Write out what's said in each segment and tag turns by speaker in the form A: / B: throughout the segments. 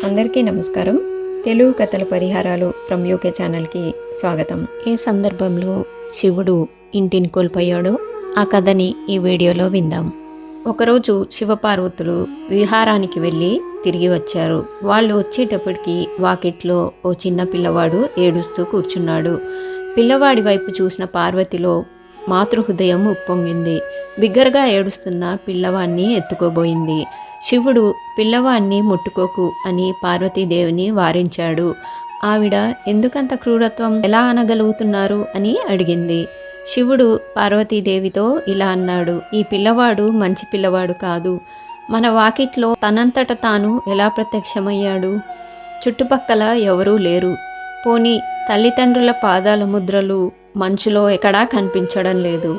A: అందరికీ నమస్కారం. తెలుగు కథల పరిహారాలు ఫ్రమ్ యూకే ఛానల్కి స్వాగతం. ఏ సందర్భంలో శివుడు ఇంటిని కోల్పోయాడో ఆ కథని ఈ వీడియోలో విందాం. ఒకరోజు శివపార్వతులు విహారానికి వెళ్ళి తిరిగి వచ్చారు. వాళ్ళు వచ్చేటప్పటికి వాకిట్లో ఓ చిన్న పిల్లవాడు ఏడుస్తూ కూర్చున్నాడు. పిల్లవాడి వైపు చూసిన పార్వతిలో మాతృహృదయం ఉప్పొంగింది. బిగ్గరగా ఏడుస్తున్న పిల్లవాడిని ఎత్తుకోబోయింది. శివుడు పిల్లవాడిని ముట్టుకోకు అని పార్వతీదేవిని వారించాడు. ఆవిడ ఎందుకంత క్రూరత్వం ఎలా అనగలుగుతున్నారు అని అడిగింది. శివుడు పార్వతీదేవితో ఇలా అన్నాడు, ఈ పిల్లవాడు మంచి పిల్లవాడు కాదు. మన వాకిట్లో తనంతట తాను ఎలా ప్రత్యక్షమయ్యాడు? చుట్టుపక్కల ఎవరూ లేరు. పోనీ తల్లిదండ్రుల పాదాల ముద్రలు మంచులో ఎక్కడా కనిపించడం లేదు.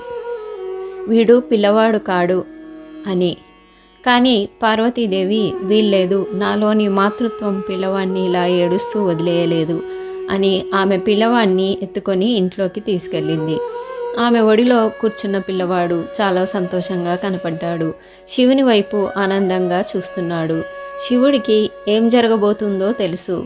A: వీడు పిల్లవాడు కాడు అని. కానీ పార్వతీదేవి వీల్లేదు, నాలోని మాతృత్వం పిల్లవాడిని ఇలా ఏడుస్తూ వదిలేయలేదు అని ఆమె పిల్లవాడిని ఎత్తుకొని ఇంట్లోకి తీసుకెళ్ళింది. ఆమె ఒడిలో కూర్చున్న పిల్లవాడు చాలా సంతోషంగా కనపడ్డాడు. శివుని వైపు ఆనందంగా చూస్తున్నాడు. శివుడికి ఏం జరగబోతుందో తెలుసు.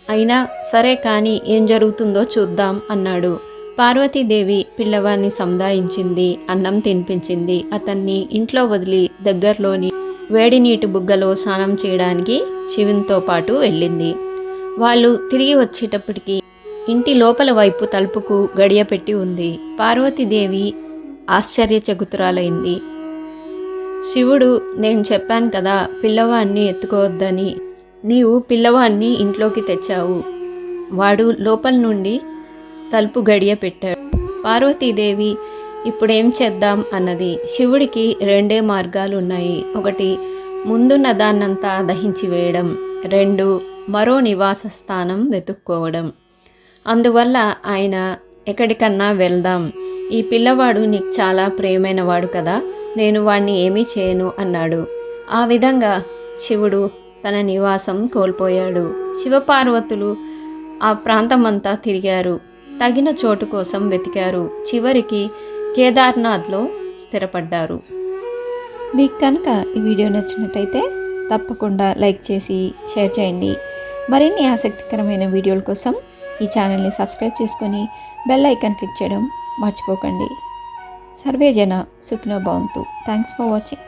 A: అయినా సరే కానీ ఏం జరుగుతుందో చూద్దాం అన్నాడు. పార్వతీదేవి పిల్లవాడిని సంధాయించింది, అన్నం తినిపించింది. అతన్ని ఇంట్లో వదిలి దగ్గరలోని వేడి నీటి బుగ్గలో స్నానం చేయడానికి శివునితో పాటు వెళ్ళింది. వాళ్ళు తిరిగి వచ్చేటప్పటికి ఇంటి లోపల వైపు తలుపుకు గడియ పెట్టి ఉంది. పార్వతీదేవి ఆశ్చర్యచకితురాలైంది. శివుడు, నేను చెప్పాను కదా పిల్లవాడిని ఎత్తుకోవద్దని, నీవు పిల్లవాడిని ఇంట్లోకి తెచ్చావు. వాడు లోపల నుండి తలుపు గడియ పెట్టాడు. పార్వతీదేవి ఇప్పుడేం చేద్దాం అన్నది. శివుడికి రెండే మార్గాలు ఉన్నాయి. ఒకటి, ముందున్న దాన్నంతా దహించి వేయడం. రెండు, మరో నివాస స్థానం వెతుక్కోవడం. అందువల్ల ఆయన ఎక్కడికన్నా వెళ్దాం, ఈ పిల్లవాడు నీకు చాలా ప్రియమైన వాడు కదా, నేను వాణ్ణి ఏమీ చేయను అన్నాడు. ఆ విధంగా శివుడు తన నివాసం కోల్పోయాడు. శివపార్వతులు ఆ ప్రాంతమంతా తిరిగారు. తగిన చోటు కోసం వెతికారు. చివరికి కేదార్నాథ్లో స్థిరపడ్డారు.
B: మీకు కనుక ఈ వీడియో నచ్చినట్టయితే తప్పకుండా లైక్ చేసి షేర్ చేయండి. మరిన్ని ఆసక్తికరమైన వీడియోల కోసం ఈ ఛానల్ని సబ్స్క్రైబ్ చేసుకొని బెల్ ఐకాన్ క్లిక్ చేయడం మర్చిపోకండి. సర్వే జన సుఖినో భవంతు. Thanks for watching.